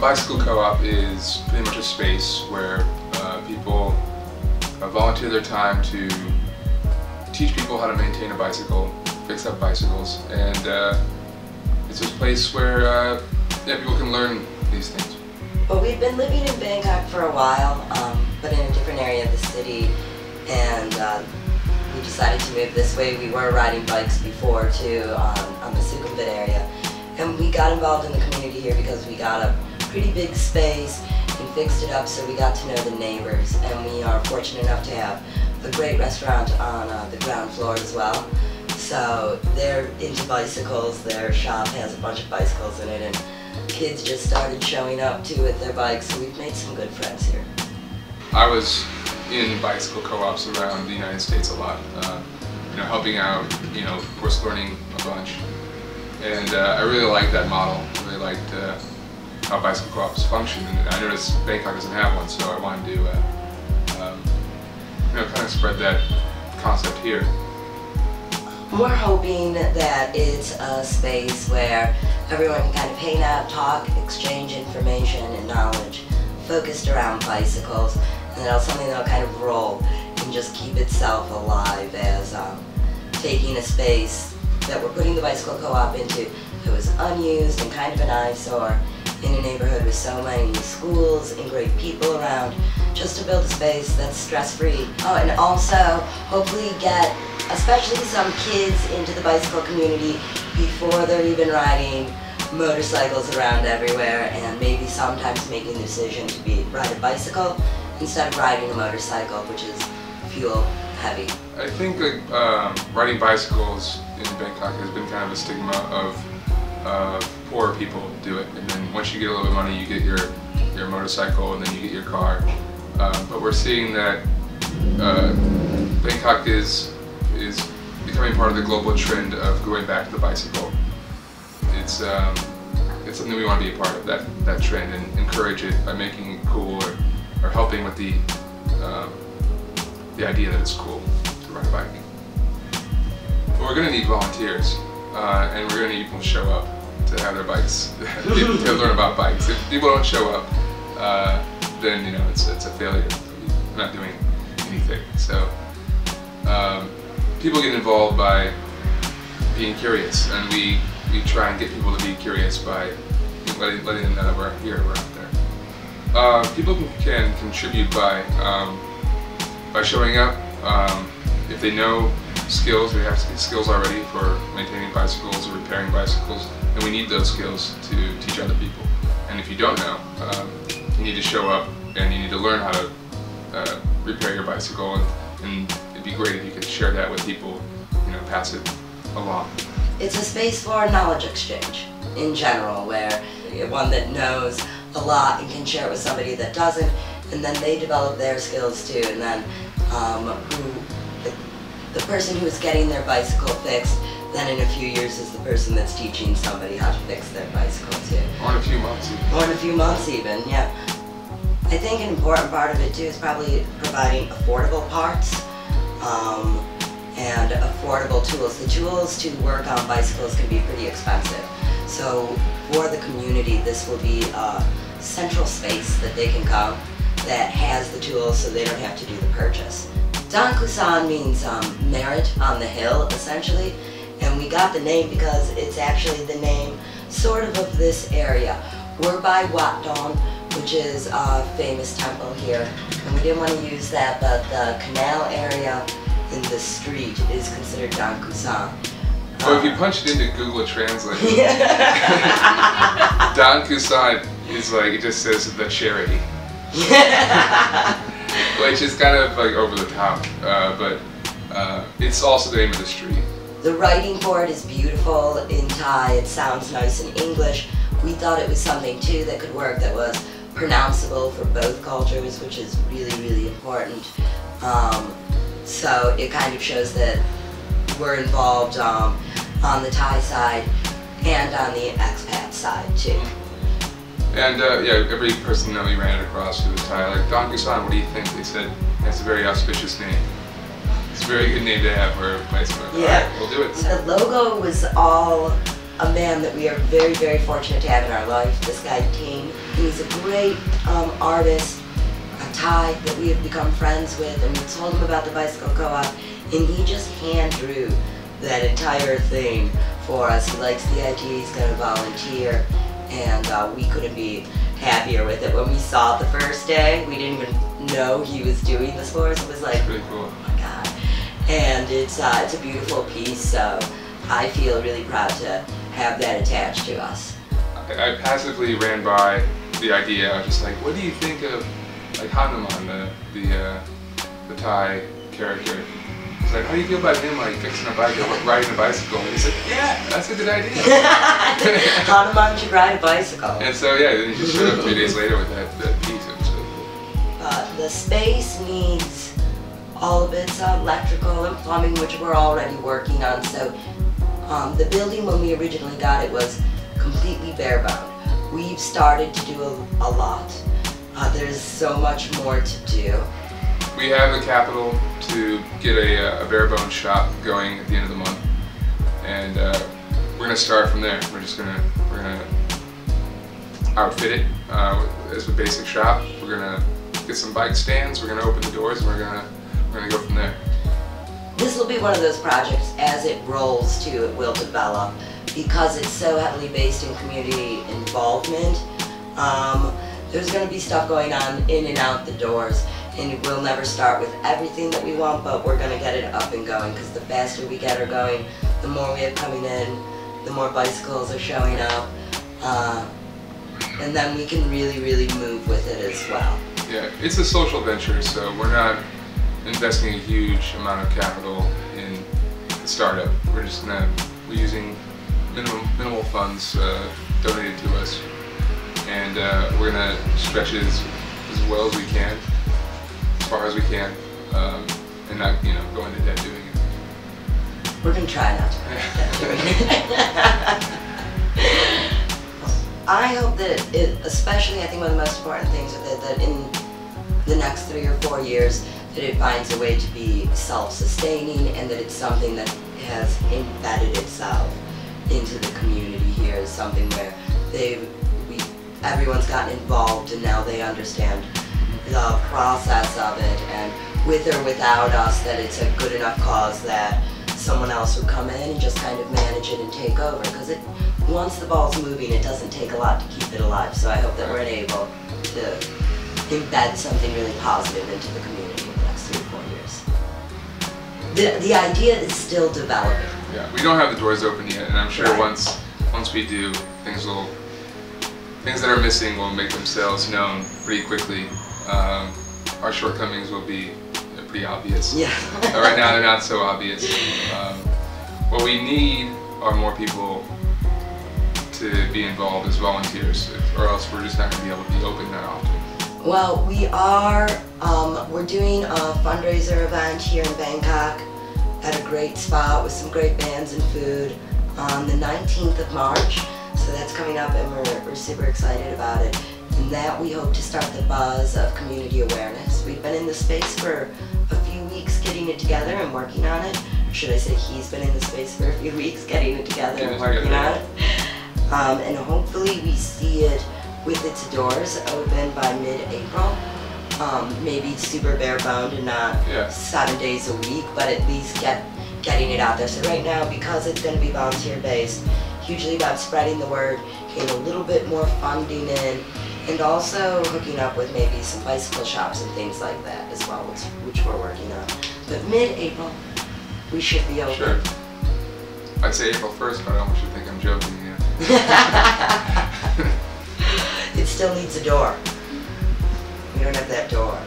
bicycle co-op is pretty much a space where people volunteer their time to teach people how to maintain a bicycle, fix up bicycles, and it's a place where people can learn these things. Well, we've been living in Bangkok for a while, but in a different area of the city, and we decided to move this way. We were riding bikes before too on the Sukhumvit area, and we got involved in the community here because we got a pretty big space and fixed it up so we got to know the neighbors, and we are fortunate enough to have a great restaurant on the ground floor as well. So they're into bicycles, their shop has a bunch of bicycles in it, and kids just started showing up too with their bikes, so we've made some good friends here. I was in bicycle co-ops around the United States a lot, helping out, of course learning a bunch. And I really liked that model. I really liked how bicycle co-ops function, and I noticed Bangkok doesn't have one, so I wanted to kind of spread that concept here. We're hoping that it's a space where everyone can kind of hang out, talk, exchange information and knowledge focused around bicycles, and that'll something that'll kind of roll and just keep itself alive as taking a space that we're putting the bicycle co-op into that was unused and kind of an eyesore in a neighborhood with so many schools and great people around, just to build a space that's stress-free. Oh, and also hopefully get especially some kids into the bicycle community before they're even riding motorcycles around everywhere, and maybe sometimes making the decision to ride a bicycle instead of riding a motorcycle, which is fuel heavy. I think riding bicycles in Bangkok has been kind of a stigma of poor people do it, and then once you get a little bit of money you get your motorcycle and then you get your car. But we're seeing that Bangkok is becoming part of the global trend of going back to the bicycle. It's something we want to be a part of, that trend, and encourage it by making it cool or helping with the idea that it's cool to ride a bike. But we're going to need volunteers, and we're going to need people to show up to have their bikes, to learn about bikes. If people don't show up, then it's a failure. We're not doing anything. So people get involved by being curious, and we try and get people to be curious by letting them know that we're here, we're out there. People can contribute by showing up. If they know skills, we have skills already for maintaining bicycles or repairing bicycles, and we need those skills to teach other people. And if you don't know, you need to show up and you need to learn how to repair your bicycle, and it'd be great if you could share that with people, pass it along. It's a space for knowledge exchange in general, where one that knows a lot and can share it with somebody that doesn't, and then they develop their skills too, and then the person who's getting their bicycle fixed then in a few years is the person that's teaching somebody how to fix their bicycle too. Or in a few months even. Or in a few months even, yeah. I think an important part of it too is probably providing affordable parts and affordable tools. The tools to work on bicycles can be pretty expensive. So for the community, this will be a central space that they can come that has the tools so they don't have to do the purchase. Dan Kuson means merit on the hill, essentially, and we got the name because it's actually the name sort of this area. We're by Wat Don, which is a famous temple here, and we didn't want to use that, but the canal area in the street is considered Dan Kuson. Well, if you punch it into Google Translate, Dan Kuson is like, it just says the charity. Which is kind of like over the top, but it's also the name of the street. The writing for it is beautiful in Thai, it sounds nice in English. We thought it was something too that could work that was pronounceable for both cultures, which is really, really important. So it kind of shows that we're involved on the Thai side and on the expat side too. And yeah, every person that we ran it across who was Thai, like, Dan Kuson, what do you think? They said, that's a very auspicious name. It's a very good name to have for a place. Yeah. All right, we'll do it. The logo was all a man that we are very, very fortunate to have in our life, this guy Ting. He's a great artist, a Thai that we have become friends with, and we told him about the bicycle co-op, and he just hand drew that entire thing for us. He likes the idea, he's going to volunteer, and we couldn't be happier with it. When we saw it the first day, we didn't even know he was doing this for us. It was like, really cool. Oh my God. And it's a beautiful piece, so I feel really proud to have that attached to us. I passively ran by the idea. I was just like, what do you think of like Hanuman, the Thai character? It's like, how do you feel about him like fixing a bike or riding a bicycle? And he's like, yeah, that's a good idea. Hanuman should ride a bicycle. And so yeah, then he just showed up 3 days later with that piece. It was really cool. The space needs all of its electrical and plumbing, which we're already working on. So the building, when we originally got it, was completely bare-bound. We've started to do a lot. There's so much more to do. We have the capital to get a bare-bones shop going at the end of the month, and we're gonna start from there. We're gonna outfit it as a basic shop. We're gonna get some bike stands. We're gonna open the doors, and we're gonna go from there. This will be one of those projects, as it rolls too, it will develop, because it's so heavily based in community involvement. There's going to be stuff going on in and out the doors, and we'll never start with everything that we want, but we're going to get it up and going, because the faster we get her going, the more we have coming in, the more bicycles are showing up, and then we can really, really move with it as well. Yeah, it's a social venture, so we're not investing a huge amount of capital in the startup. We're using minimal funds donated to us, and we're gonna stretch it as well as we can, as far as we can, and not go into debt doing it. We're gonna try not to go into debt doing it. I hope that especially I think one of the most important things with it, that in the next 3 or 4 years, that it finds a way to be self-sustaining, and that it's something that has embedded itself into the community here as something where everyone's gotten involved, and now they understand the process of it, and with or without us, that it's a good enough cause that someone else would come in and just kind of manage it and take over, because once the ball's moving, it doesn't take a lot to keep it alive. So I hope that we're able to embed something really positive into the community in the next 3 or 4 years. The idea is still developing. Yeah, we don't have the doors open yet, and I'm sure once we do, things that are missing will make themselves known pretty quickly. Our shortcomings will be pretty obvious. Yeah. Right now they're not so obvious. What we need are more people to be involved as volunteers, or else we're just not going to be able to be open that often. Well, we're doing a fundraiser event here in Bangkok at a great spot with some great bands and food on the 19th of March. So that's coming up, and we're super excited about it. And that we hope to start the buzz of community awareness. We've been in the space for a few weeks getting it together and working on it. Or should I say he's been in the space for a few weeks getting it together and working on it. And hopefully we see it with its doors open by mid-April. Maybe super bare-boned and not 7 days a week, but at least getting it out there. So right now, because it's going to be volunteer-based, hugely about spreading the word, getting a little bit more funding in, and also hooking up with maybe some bicycle shops and things like that as well, which we're working on. But mid-April, we should be open. Sure. I'd say April 1st, but I don't want you to think I'm joking. It still needs a door. We don't have that door.